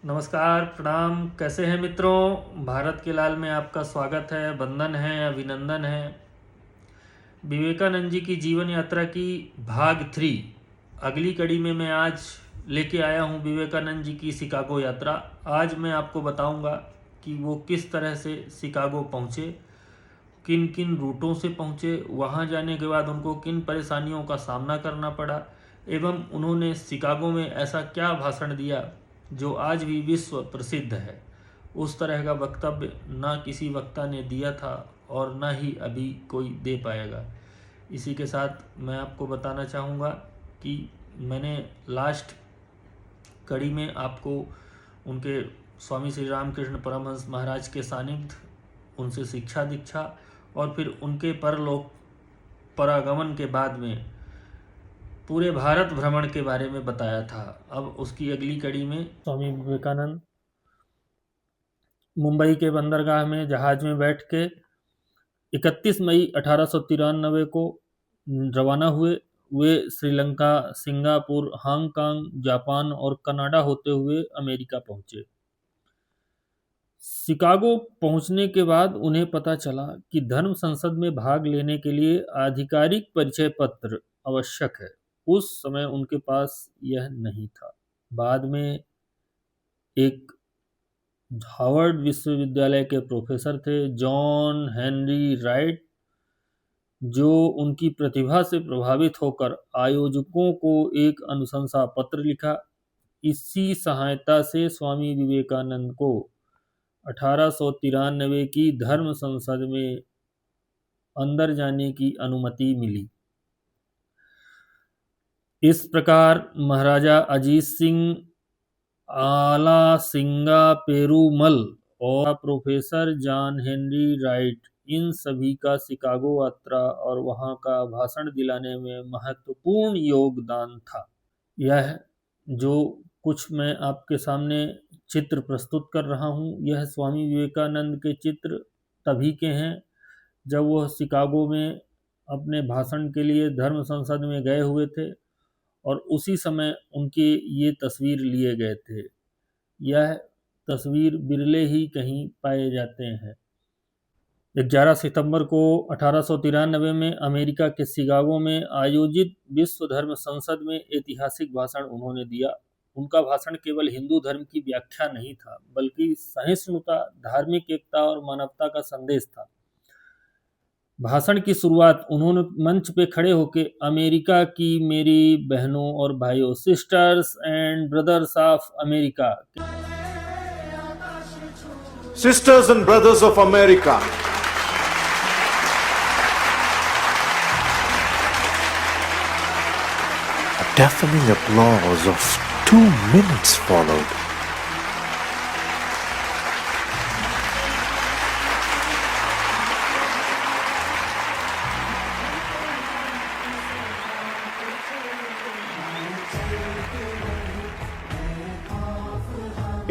नमस्कार, प्रणाम। कैसे हैं मित्रों? भारत के लाल में आपका स्वागत है, वंदन है, अभिनंदन है। विवेकानंद जी की जीवन यात्रा की भाग 3 अगली कड़ी में मैं आज लेके आया हूं विवेकानंद जी की शिकागो यात्रा। आज मैं आपको बताऊंगा कि वो किस तरह से शिकागो पहुंचे, किन किन रूटों से पहुंचे, वहां जाने के बाद उनको किन परेशानियों का सामना करना पड़ा एवं उन्होंने शिकागो में ऐसा क्या भाषण दिया जो आज भी विश्व प्रसिद्ध है। उस तरह का वक्तव्य ना किसी वक्ता ने दिया था और ना ही अभी कोई दे पाएगा। इसी के साथ मैं आपको बताना चाहूँगा कि मैंने लास्ट कड़ी में आपको उनके स्वामी श्री रामकृष्ण परमहंस महाराज के सानिध्य, उनसे शिक्षा दीक्षा और फिर उनके परलोक परागमन के बाद में पूरे भारत भ्रमण के बारे में बताया था। अब उसकी अगली कड़ी में स्वामी विवेकानंद मुंबई के बंदरगाह में जहाज में बैठ के 31 मई 1893 को रवाना हुए। वे श्रीलंका, सिंगापुर, हांगकांग, जापान और कनाडा होते हुए अमेरिका पहुंचे। शिकागो पहुंचने के बाद उन्हें पता चला कि धर्म संसद में भाग लेने के लिए आधिकारिक परिचय पत्र आवश्यक है। उस समय उनके पास यह नहीं था। बाद में एक हार्वर्ड विश्वविद्यालय के प्रोफेसर थे जॉन हेनरी राइट, जो उनकी प्रतिभा से प्रभावित होकर आयोजकों को एक अनुशंसा पत्र लिखा। इसी सहायता से स्वामी विवेकानंद को 1893 की धर्म संसद में अंदर जाने की अनुमति मिली। इस प्रकार महाराजा अजीत सिंह, आला सिंगा पेरूमल और प्रोफेसर जॉन हेनरी राइट, इन सभी का शिकागो यात्रा और वहां का भाषण दिलाने में महत्वपूर्ण योगदान था। यह जो कुछ मैं आपके सामने चित्र प्रस्तुत कर रहा हूं, यह स्वामी विवेकानंद के चित्र तभी के हैं जब वह शिकागो में अपने भाषण के लिए धर्म संसद में गए हुए थे और उसी समय उनके ये तस्वीर लिए गए थे। यह तस्वीर बिरले ही कहीं पाए जाते हैं। 11 सितंबर को 1893 में अमेरिका के शिकागो में आयोजित विश्व धर्म संसद में ऐतिहासिक भाषण उन्होंने दिया। उनका भाषण केवल हिंदू धर्म की व्याख्या नहीं था, बल्कि सहिष्णुता, धार्मिक एकता और मानवता का संदेश था। भाषण की शुरुआत उन्होंने मंच पे खड़े होकर अमेरिका की मेरी बहनों और भाइयों, sisters and brothers of America, Sisters and brothers of America, a deafening applause of 2 minutes followed.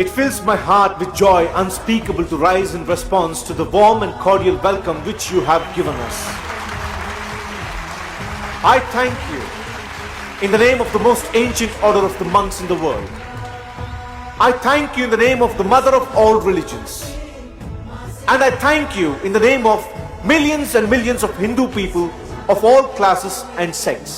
It fills my heart with joy unspeakable to rise in response to the warm and cordial welcome which you have given us. I thank you in the name of the most ancient order of the monks in the world. I thank you in the name of the mother of all religions. And I thank you in the name of millions and millions of Hindu people of all classes and sects.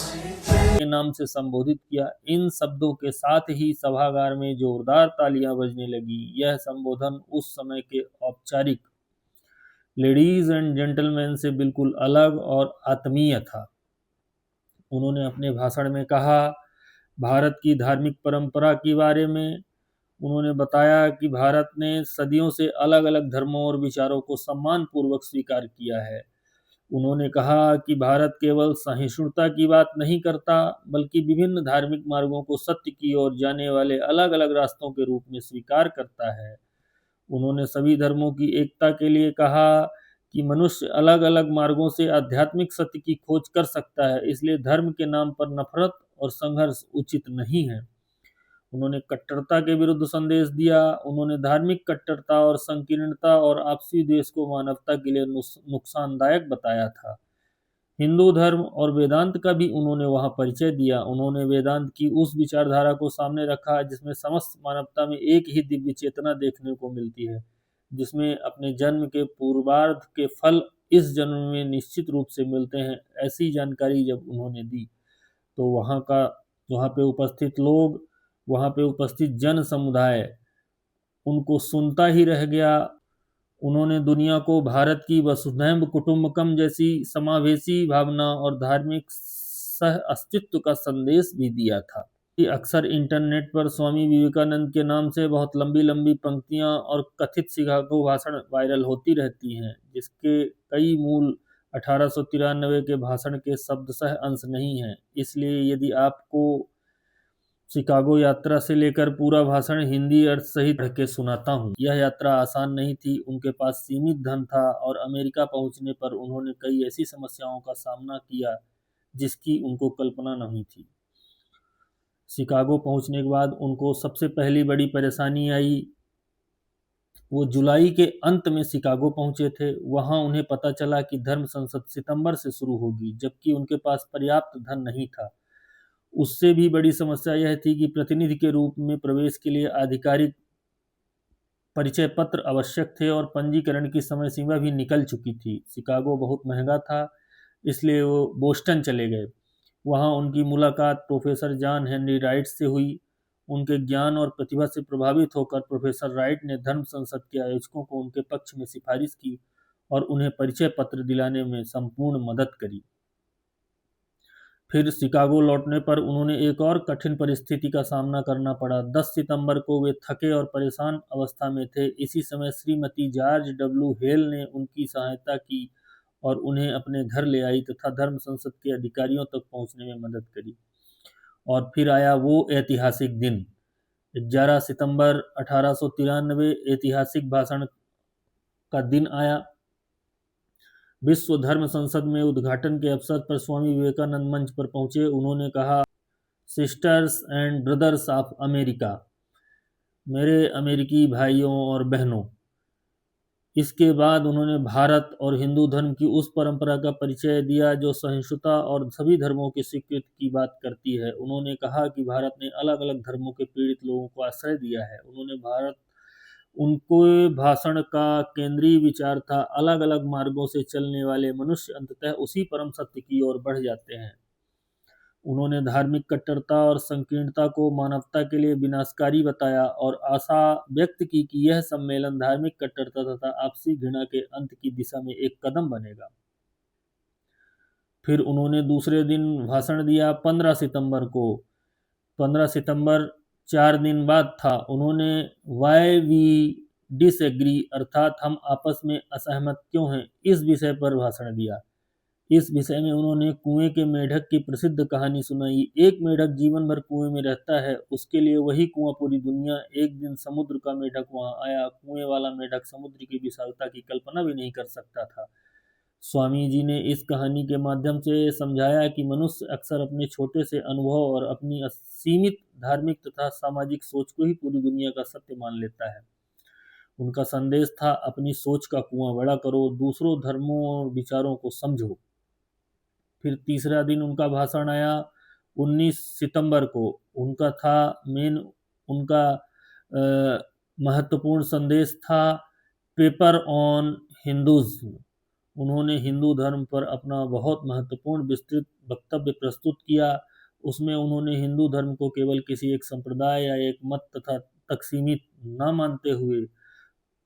के नाम से संबोधित किया। इन शब्दों के साथ ही सभागार में जोरदार तालियां बजने लगी। यह संबोधन उस समय के औपचारिक लेडीज एंड जेंटलमैन से बिल्कुल अलग और आत्मीय था। उन्होंने अपने भाषण में कहा, भारत की धार्मिक परंपरा के बारे में उन्होंने बताया कि भारत ने सदियों से अलग अलग धर्मों और विचारों को सम्मानपूर्वक स्वीकार किया है। उन्होंने कहा कि भारत केवल सहिष्णुता की बात नहीं करता, बल्कि विभिन्न धार्मिक मार्गों को सत्य की ओर जाने वाले अलग अलग रास्तों के रूप में स्वीकार करता है। उन्होंने सभी धर्मों की एकता के लिए कहा कि मनुष्य अलग अलग मार्गों से आध्यात्मिक सत्य की खोज कर सकता है, इसलिए धर्म के नाम पर नफरत और संघर्ष उचित नहीं है। उन्होंने कट्टरता के विरुद्ध संदेश दिया। उन्होंने धार्मिक कट्टरता और संकीर्णता और आपसी द्वेष को मानवता के लिए नुकसानदायक बताया था। हिंदू धर्म और वेदांत का भी उन्होंने वहां परिचय दिया। उन्होंने वेदांत की उस विचारधारा को सामने रखा जिसमें समस्त मानवता में एक ही दिव्य चेतना देखने को मिलती है, जिसमें अपने जन्म के पूर्वार्ध के फल इस जन्म में निश्चित रूप से मिलते हैं। ऐसी जानकारी जब उन्होंने दी तो वहाँ पे उपस्थित लोग, वहाँ पे उपस्थित जन समुदाय उनको सुनता ही रह गया। उन्होंने दुनिया को भारत की वसुधैव कुटुंबकम जैसी समावेशी भावना और धार्मिक सह अस्तित्व का संदेश भी दिया था। कि अक्सर इंटरनेट पर स्वामी विवेकानंद के नाम से बहुत लंबी लंबी पंक्तियां और कथित शिकागो भाषण वायरल होती रहती हैं, जिसके कई मूल 1893 के भाषण के शब्दशः अंश नहीं हैं। इसलिए यदि आपको शिकागो यात्रा से लेकर पूरा भाषण हिंदी अर्थ सहित पढ़ के सुनाता हूँ। यह यात्रा आसान नहीं थी। उनके पास सीमित धन था और अमेरिका पहुंचने पर उन्होंने कई ऐसी समस्याओं का सामना किया जिसकी उनको कल्पना नहीं थी। शिकागो पहुंचने के बाद उनको सबसे पहली बड़ी परेशानी आई। वो जुलाई के अंत में शिकागो पहुंचे थे। वहां उन्हें पता चला कि धर्म संसद सितंबर से शुरू होगी, जबकि उनके पास पर्याप्त धन नहीं था। उससे भी बड़ी समस्या यह थी कि प्रतिनिधि के रूप में प्रवेश के लिए आधिकारिक परिचय पत्र आवश्यक थे और पंजीकरण की समय सीमा भी निकल चुकी थी। शिकागो बहुत महंगा था, इसलिए वो बोस्टन चले गए। वहां उनकी मुलाकात प्रोफेसर जॉन हेनरी राइट से हुई। उनके ज्ञान और प्रतिभा से प्रभावित होकर प्रोफेसर राइट ने धर्म संसद के आयोजकों को उनके पक्ष में सिफारिश की और उन्हें परिचय पत्र दिलाने में संपूर्ण मदद करी। फिर शिकागो लौटने पर उन्होंने एक और कठिन परिस्थिति का सामना करना पड़ा। 10 सितंबर को वे थके और परेशान अवस्था में थे। इसी समय श्रीमती जॉर्ज डब्ल्यू हेल ने उनकी सहायता की और उन्हें अपने घर ले आई तथा धर्म संसद के अधिकारियों तक पहुंचने में मदद करी। और फिर आया वो ऐतिहासिक दिन, 11 सितंबर 1893। ऐतिहासिक भाषण का दिन आया। विश्व धर्म संसद में उद्घाटन के अवसर पर स्वामी विवेकानंद मंच पर पहुंचे। उन्होंने कहा, sisters and brothers of America, मेरे अमेरिकी भाइयों और बहनों। इसके बाद उन्होंने भारत और हिंदू धर्म की उस परंपरा का परिचय दिया जो सहिष्णुता और सभी धर्मों की स्वीकृति की बात करती है। उन्होंने कहा कि भारत ने अलग अलग धर्मों के पीड़ित लोगों को आश्रय दिया है। उनके भाषण का केंद्रीय विचार था, अलग अलग मार्गों से चलने वाले मनुष्य अंततः उसी परम सत्य की ओर बढ़ जाते हैं। उन्होंने धार्मिक कट्टरता और संकीर्णता को मानवता के लिए विनाशकारी बताया और आशा व्यक्त की कि यह सम्मेलन धार्मिक कट्टरता तथा आपसी घृणा के अंत की दिशा में एक कदम बनेगा। फिर उन्होंने दूसरे दिन भाषण दिया 15 सितंबर को। 15 सितंबर 4 दिन बाद था। उन्होंने वाई वी डिसएग्री अर्थात हम आपस में असहमत क्यों हैं, इस विषय पर भाषण दिया। इस विषय में उन्होंने कुएं के मेढक की प्रसिद्ध कहानी सुनाई। एक मेढक जीवन भर कुएं में रहता है, उसके लिए वही कुआं पूरी दुनिया। एक दिन समुद्र का मेढक वहां आया। कुएं वाला मेढक समुद्र की विशालता की कल्पना भी नहीं कर सकता था। स्वामी जी ने इस कहानी के माध्यम से समझाया कि मनुष्य अक्सर अपने छोटे से अनुभव और अपनी सीमित धार्मिक तथा सामाजिक सोच को ही पूरी दुनिया का सत्य मान लेता है। उनका संदेश था, अपनी सोच का कुआं बड़ा करो, दूसरों धर्मों और विचारों को समझो। फिर तीसरा दिन उनका भाषण आया 19 सितंबर को। उनका महत्वपूर्ण संदेश था पेपर ऑन हिंदुज़्म। उन्होंने हिंदू धर्म पर अपना बहुत महत्वपूर्ण विस्तृत वक्तव्य प्रस्तुत किया। उसमें उन्होंने हिंदू धर्म को केवल किसी एक संप्रदाय या एक मत तक सीमित न मानते हुए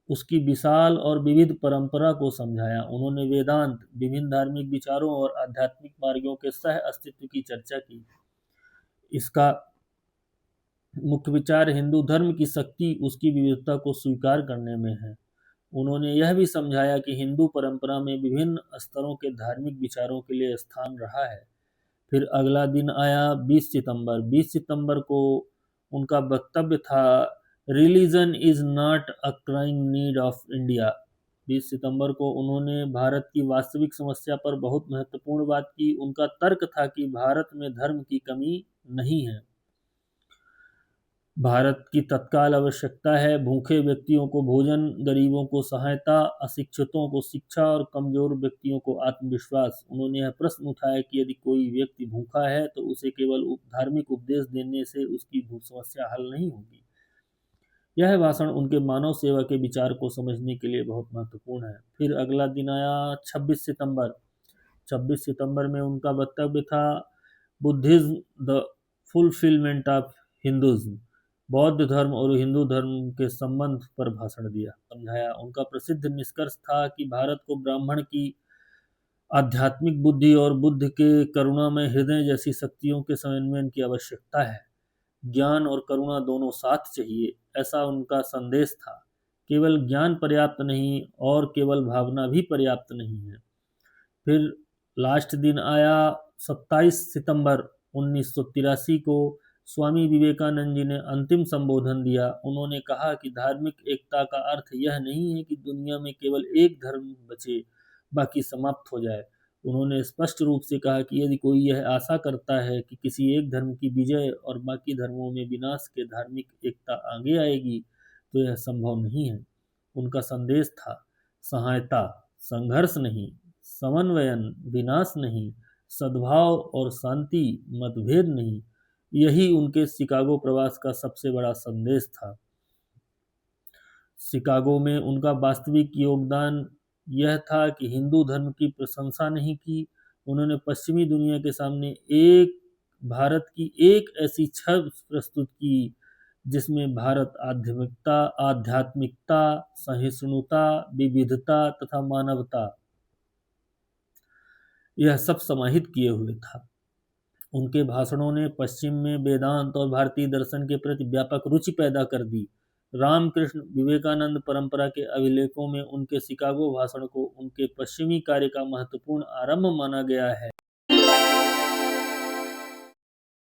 उसकी विशाल और विविध परंपरा को समझाया। उन्होंने वेदांत, विभिन्न धार्मिक विचारों और आध्यात्मिक मार्गों के सह अस्तित्व की चर्चा की। इसका मुख्य विचार हिंदू धर्म की शक्ति उसकी विविधता को स्वीकार करने में है। उन्होंने यह भी समझाया कि हिंदू परंपरा में विभिन्न स्तरों के धार्मिक विचारों के लिए स्थान रहा है। फिर अगला दिन आया 20 सितंबर। 20 सितंबर को उनका वक्तव्य था, religion is not a crying need of India. 20 सितंबर को उन्होंने भारत की वास्तविक समस्या पर बहुत महत्वपूर्ण बात की। उनका तर्क था कि भारत में धर्म की कमी नहीं है। भारत की तत्काल आवश्यकता है भूखे व्यक्तियों को भोजन, गरीबों को सहायता, अशिक्षितों को शिक्षा और कमजोर व्यक्तियों को आत्मविश्वास। उन्होंने यह प्रश्न उठाया कि यदि कोई व्यक्ति भूखा है तो उसे केवल धार्मिक उपदेश देने से उसकी भूख समस्या हल नहीं होगी। यह भाषण उनके मानव सेवा के विचार को समझने के लिए बहुत महत्वपूर्ण है। फिर अगला दिन आया 26 सितंबर। 26 सितंबर में उनका वक्तव्य था Buddhism the fulfilment of Hinduism. बौद्ध धर्म और हिंदू धर्म के संबंध पर भाषण दिया, समझाया। उनका प्रसिद्ध निष्कर्ष था कि भारत को ब्राह्मण की आध्यात्मिक बुद्धि और बुद्ध के करुणामय हृदय जैसी शक्तियों के समन्वय की आवश्यकता है। ज्ञान और करुणा दोनों साथ चाहिए, ऐसा उनका संदेश था। केवल ज्ञान पर्याप्त नहीं और केवल भावना भी पर्याप्त नहीं है। फिर लास्ट दिन आया 27 सितंबर 1983 को। स्वामी विवेकानंद जी ने अंतिम संबोधन दिया। उन्होंने कहा कि धार्मिक एकता का अर्थ यह नहीं है कि दुनिया में केवल एक धर्म बचे, बाकी समाप्त हो जाए। उन्होंने स्पष्ट रूप से कहा कि यदि कोई यह आशा करता है कि किसी एक धर्म की विजय और बाकी धर्मों में विनाश के धार्मिक एकता आगे आएगी, तो यह संभव नहीं है। उनका संदेश था सहायता, संघर्ष नहीं, समन्वयन, विनाश नहीं, सद्भाव और शांति, मतभेद नहीं। यही उनके शिकागो प्रवास का सबसे बड़ा संदेश था। शिकागो में उनका वास्तविक योगदान यह था कि हिंदू धर्म की प्रशंसा नहीं की। उन्होंने पश्चिमी दुनिया के सामने एक भारत की एक ऐसी छवि प्रस्तुत की जिसमें भारत आध्यात्मिकता, सहिष्णुता, विविधता तथा मानवता यह सब समाहित किए हुए था। उनके भाषणों ने पश्चिम में वेदांत और भारतीय दर्शन के प्रति व्यापक रुचि पैदा कर दी। रामकृष्ण विवेकानंद परंपरा के अभिलेखों में उनके शिकागो भाषण को उनके पश्चिमी कार्य का महत्वपूर्ण आरंभ माना गया है।